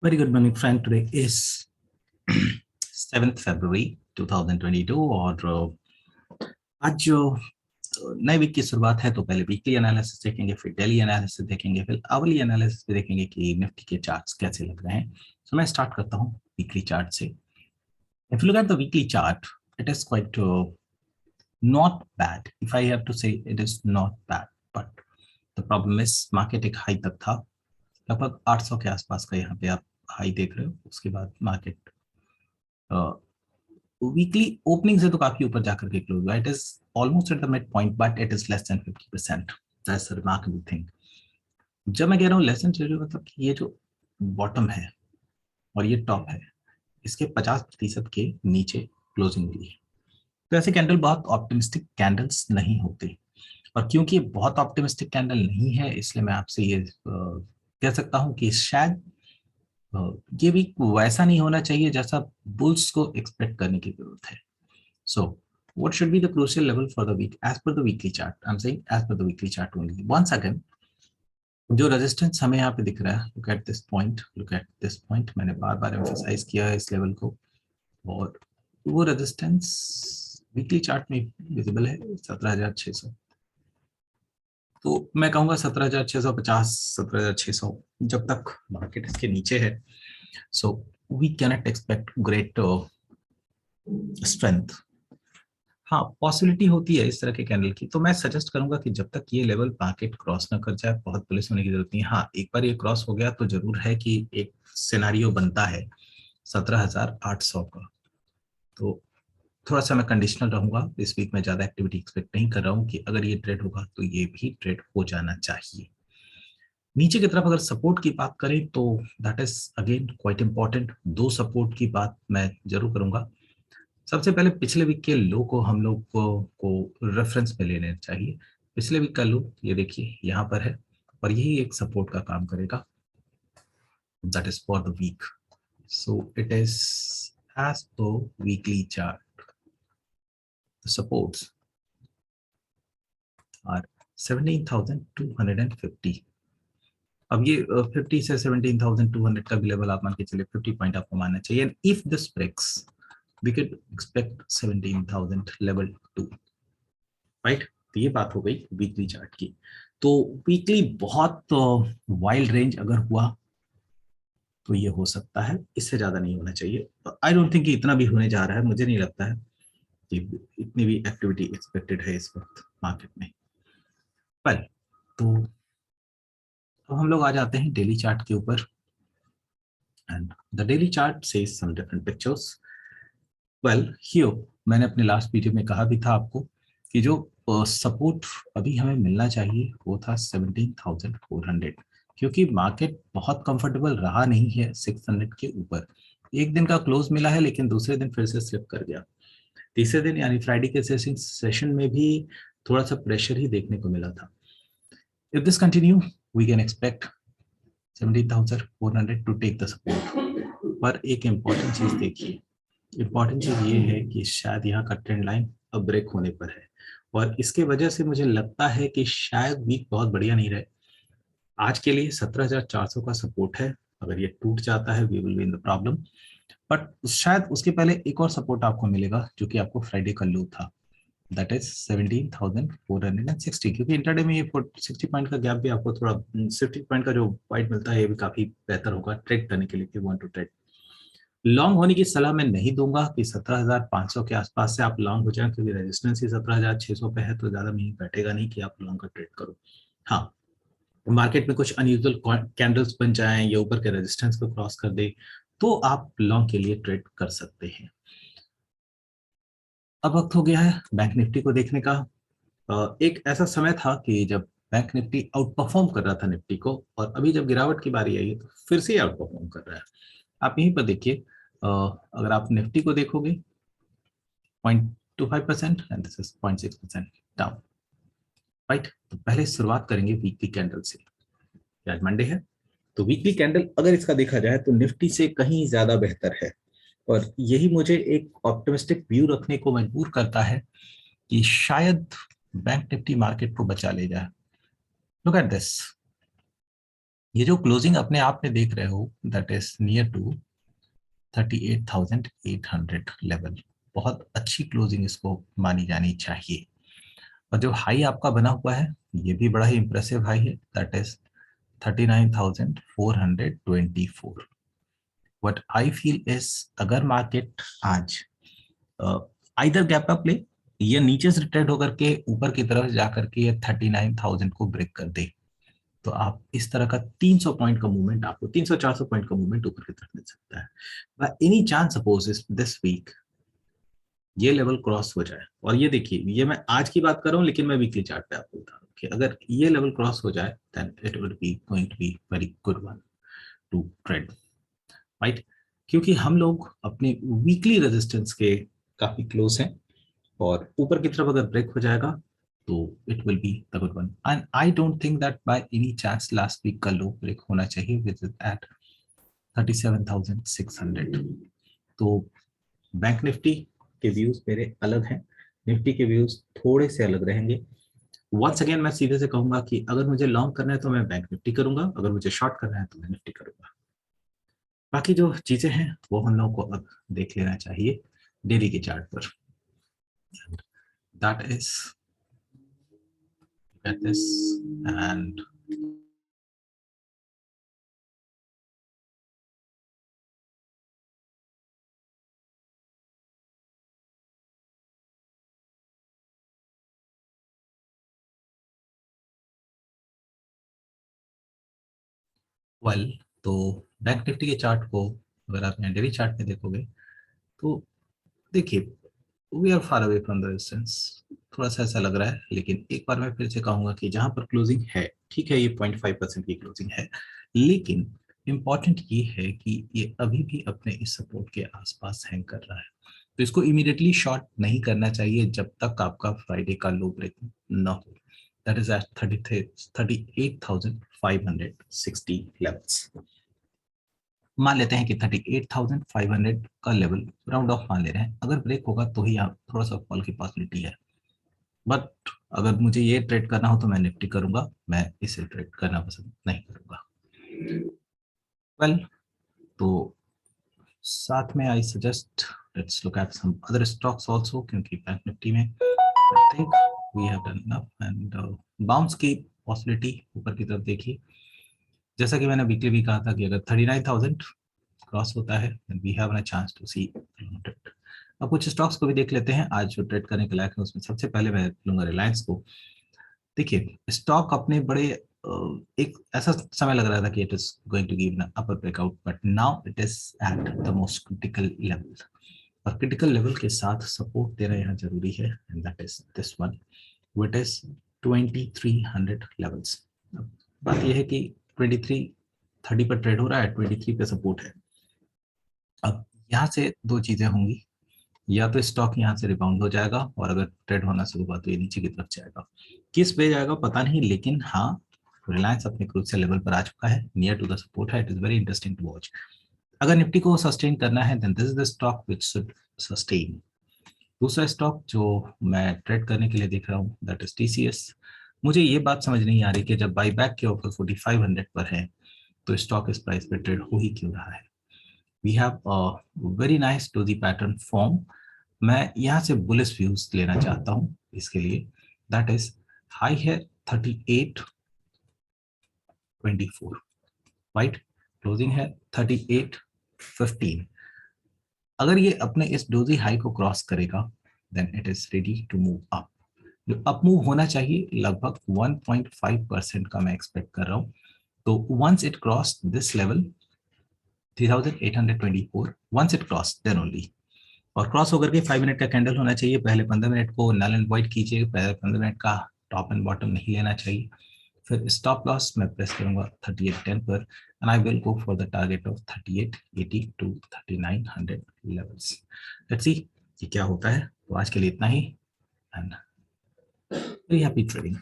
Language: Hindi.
Very good morning, friend. Today is 7th February 2022 और आज जो नए वीक की शुरुआत है तो पहले वीकली एनालिसिस देखेंगे, फिर डेली एनालिसिस देखेंगे, फिर आवरली एनालिसिस भी देखेंगे कि निफ्टी के चार्ट्स कैसे लग रहे हैं। तो मैं स्टार्ट करता हूँ वीकली चार्ट से। If you look at the weekly chart, it is quite not bad. If I have to say, it is not bad, but the problem is market एक हाई तक था, लगभग 800 के आसपास का यहाँ पे आप हाई देख रहे हो। उसके बाद मार्केट वीकली ओपनिंग से तो काफी ऊपर जाकर के क्लोज हुआ. It is almost at the mid point, but it is less than 50%. That's a remarkable thing. जब मैं कह रहा हूँ लेस देन 50, मतलब कि ये जो बॉटम है और ये टॉप है, इसके 50% के नीचे क्लोजिंग हुई है. तो ऐसे कैंडल बहुत ऑप्टिमिस्टिक कैंडल्स नहीं होते, और क्योंकि ये बहुत ऑप्टिमिस्टिक कैंडल नहीं है, इसलिए मैं आपसे ये कह सकता हूँ कि शायद ये भी वैसा नहीं होना चाहिए जैसा बुल्स को एक्सपेक्ट करने की जरूरत है. सो what should be the crucial level for the week as per the weekly chart? I'm saying as per the weekly chart only. Once again, जो रेजिस्टेंस हमें यहाँ पे दिख रहा है, look at this point, look at this point. मैंने बार बार एम्फेसाइज किया है इस लेवल को, और वो रेजिस्टेंस वीकली चार्ट में विजिबल है 17,600. तो मैं कहूंगा 17,650, 17,600 जब तक मार्केट इसके नीचे है, so we cannot expect great strength. हाँ, पॉसिबिलिटी होती है इस तरह के कैंडल की. तो मैं सजेस्ट करूंगा कि जब तक ये लेवल मार्केट क्रॉस ना कर जाए, बहुत पुलिस होने की जरूरत नहीं है. हाँ, एक बार ये क्रॉस हो गया तो जरूर है कि एक सिनारियो बनता है 17,800 का. तो थोड़ा सा मैं कंडीशनल रहूंगा. इस वीक में ज्यादा एक्टिविटी एक्सपेक्ट नहीं कर रहा हूँ कि अगर ये ट्रेड होगा तो ये भी ट्रेड हो जाना चाहिए. नीचे की तरफ अगर सपोर्ट की बात करें तो that is again quite important. दो सपोर्ट की बात मैं जरूर करूंगा. सबसे पहले पिछले वीक के लो को हम लोग को रेफरेंस में लेने चाहिए. पिछले वीक का लो ये देखिए यहाँ पर है, और यही एक सपोर्ट का काम करेगा. That is for the week. So it is as per weekly chart, the supports are 17,250. अब ये 50 से 17,200 का भी लेवल आप मान के चलिए, 50 पॉइंट आपको मानना चाहिए. And if this breaks we can expect 17,000 level 2, right. तो ये बात हो गई वीकली चार्ट की. तो वीकली बहुत वाइल्ड रेंज अगर हुआ तो ये हो सकता है, इससे ज्यादा नहीं होना चाहिए. आई डोंट थिंक इतना भी होने जा रहा है. मुझे नहीं लगता है कि इतनी भी एक्टिविटी एक्सपेक्टेड है इस वक्त मार्केट में. पर तो अब हम लोग आ जाते हैं डेली चार्ट के ऊपर. And the daily chart says some different pictures. Well here मैंने अपने लास्ट वीडियो में कहा भी था आपको कि जो सपोर्ट अभी हमें मिलना चाहिए वो था 17,400, क्योंकि मार्केट बहुत कंफर्टेबल रहा नहीं है 600 के ऊपर. एक दिन का क्लोज मिला है, लेकिन दूसरे दिन फिर से स्लिप कर गया. तीसरे दिन यानी फ्राइडे के सेशन में भी थोड़ा सा प्रेशर ही देखने को मिला था. If this continue we can expect 17,400 to take the support. पर एक इंपॉर्टेंट चीज देखिए, इंपॉर्टेंट चीज ये है कि शायद यहाँ का ट्रेंड लाइन अब ब्रेक होने पर है, और इसके वजह से मुझे लगता है कि शायद वीक बहुत बढ़िया नहीं रहे. आज के लिए 17,400 का सपोर्ट है. अगर ये टूट जाता है we will be in the problem. But शायद उसके पहले एक और सपोर्ट आपको मिलेगा जो कि आपको फ्राइडे का लो था, दैट इज 17,460. क्योंकि इंटरडे में ये 60 पॉइंट का गैप भी आपको थोड़ा 60 पॉइंट का जो पॉइंट मिलता है ये भी काफी बेहतर होगा ट्रेड करने के लिए. if you want to trade. Long होने की सलाह मैं नहीं दूंगा कि 17,500 के आसपास से आप लॉन्ग हो जाएं, क्योंकि रेजिस्टेंस ही 17,600 पे है, तो ज्यादा नहीं बैठेगा नहीं कि आप लॉन्ग का ट्रेड करो. हाँ, मार्केट में कुछ अनयूजुअल कैंडल्स बन जाएं या ऊपर के रेजिस्टेंस को क्रॉस कर दे तो आप लॉन्ग के लिए ट्रेड कर सकते हैं. अब वक्त हो गया है बैंक निफ्टी को देखने का. एक ऐसा समय था कि जब बैंक निफ्टी आउट परफॉर्म कर रहा था निफ्टी को, और अभी जब गिरावट की बारी आई है तो फिर से आउट परफॉर्म कर रहा है. आप यहीं पर देखिए, अगर आप निफ्टी को देखोगे 0.25% and this is 0.6% down, right. तो पहले शुरुआत करेंगे वीकली कैंडल से. आज मंडे है, तो वीकली कैंडल अगर इसका देखा जाए तो निफ्टी से कहीं ज्यादा बेहतर है, और यही मुझे एक ऑप्टिमिस्टिक व्यू रखने को मजबूर करता है कि शायद बैंक निफ्टी मार्केट को बचा ले जाए. Look at this. ये जो क्लोजिंग अपने आप में देख रहे हो that is near to 38,800 level, बहुत अच्छी क्लोजिंग इसको मानी जानी चाहिए। और जो हाई आपका बना हुआ है ये भी बड़ा ही इंप्रेसिव हाई है, that is 39,424। What I feel is अगर मार्केट आज आइदर गैप अप ले या नीचे से ट्रेड होकर के ऊपर की तरफ जाकर के ये 39,000 को ब्रेक कर दे, तो आप इस तरह का 300 पॉइंट का मूवमेंट, आपको 300-400 पॉइंट का मूवमेंट ऊपर की तरफ मिल सकता है। By any chance suppose this week ये लेवल क्रॉस हो जाए, और ये देखिए ये मैं आज की बात कर रहा हूँ लेकिन मैं वीकली चार्ट पे आपको बता रहा हूँ कि अगर ये लेवल क्रॉस हो जाए then it will be going to be very good one to trade, right. क्योंकि हम लोग अपने वीकली रेजिस्टेंस के काफी क्लोज हैं, और ऊपर की तरफ अगर ब्रेक हो जाएगा तो it will be the good one. And I don't think that by any chance last week का लो ब्रेक होना चाहिए विच इज एट 37,600। तो बैंक निफ्टी के व्यूज मेरे अलग हैं, निफ्टी के व्यूज थोड़े से अलग रहेंगे। वंस अगेन मैं सीधे से कहूंगा कि अगर मुझे लॉन्ग करना है तो मैं बैंक निफ्टी करूंगा, अगर मुझे शॉर्ट करना है तो मैं निफ्टी करूंगा। बाकी जो चीजें हैं वो हम लोगों को अब देख लेना चाहिए डेली के चार्ट पर। That is at this and well, तो बैंक निफ्टी के चार्ट को अगर आप डेली चार्ट में देखोगे तो देखिए we are far away from the resistance, थोड़ा सा ऐसा लग रहा है। लेकिन एक बार मैं फिर से कहूंगा कि जहां पर क्लोजिंग है ठीक है, ये 0.5% की क्लोजिंग है, लेकिन इंपॉर्टेंट ये है कि ये अभी भी अपने इस सपोर्ट के आसपास हैंग कर रहा है। तो इसको इमीडिएटली शॉर्ट नहीं करना चाहिए जब तक आपका फ्राइडे का लो ब्रेक ना हो, दैट इज एट 38,560 लेवल्स। मान लेते हैं कि 38,500 का लेवल राउंड ऑफ मान ले रहे हैं, अगर ब्रेक होगा तो ही आप थोड़ा सा फॉल की पॉसिबिलिटी है। बट अगर मुझे ये ट्रेड करना हो तो मैं निफ्टी करूंगा, मैं इसे ट्रेड करना पसंद नहीं करूंगा। वेल, तो साथ में I suggest let's look at some other stocks also, क्योंकि बैंक निफ्टी में I think we have done enough and bounce की पॉसिबिलिटी ऊपर की तरफ देखिए। जैसा कि मैंने वीकली भी कहा था कि अगर 39,000 क्रॉस होता है we have a chance to see trade. अब कुछ स्टॉक्स को भी देख लेते हैं आज जो ट्रेड करने के लायक है, उसमें सबसे पहले मैं लूंगा रिलायंस को। देखिए स्टॉक अपने बड़े एक ऐसा समय लग रहा था कि it is going to give an upper breakout, but now it is at the most critical level, और क्रिटिकल लेवल के साथ सपोर्ट देना यहाँ जरूरी है and that is this one which is 2300 levels. बात यह है कि 2330 पर ट्रेड हो रहा है, 23 पे सपोर्ट है। अब यहाँ से दो चीजें होंगी, या तो स्टॉक यहाँ से रिबाउंड हो जाएगा और अगर ट्रेड होना शुरू हुआ तो ये नीचे की तरफ जाएगा, किस पे जाएगा पता नहीं, लेकिन हाँ रिलायंस अपने क्रूशियल लेवल पर आ चुका है, नियर टू द सपोर्ट है, it is very interesting to watch. अगर निफ्टी को सस्टेन करना है then this is the stock which should sustain. दूसरा स्टॉक जो मैं ट्रेड करने के लिए देख रहा हूँ दैट इज टीसीएस। मुझे ये बात समझ नहीं आ रही कि जब बाई बैक के ऑफर 4500 पर है तो स्टॉक इस प्राइस पे ट्रेड हो ही क्यों रहा है। We have a very nice doji pattern form, मैं यहाँ से बुलिश व्यूज लेना चाहता हूँ इसके लिए, दैट इज हाई है 3824, राइट, क्लोजिंग है 3815। अगर ये अपने इस डोजी हाई को क्रॉस करेगा then it is ready to move up. जो अप मूव होना चाहिए लगभग 1.5% का मैं एक्सपेक्ट कर रहा हूँ। तो once it cross this level 3824, once it cross then only, और क्रॉस होकर के 5 मिनट का कैंडल होना चाहिए। पहले 15 मिनट को नल एंड वॉइड कीजिए, पहले 15 मिनट का टॉप एंड बॉटम नहीं लेना चाहिए। फिर स्टॉप लॉस मैं प्रेस करूंगा 3810 पर and I will go for the target of 3880 to 3900 levels. Let's see ये क्या होता है। तो आज के लिए इतना ही एंड वेरी हैप्पी ट्रेडिंग।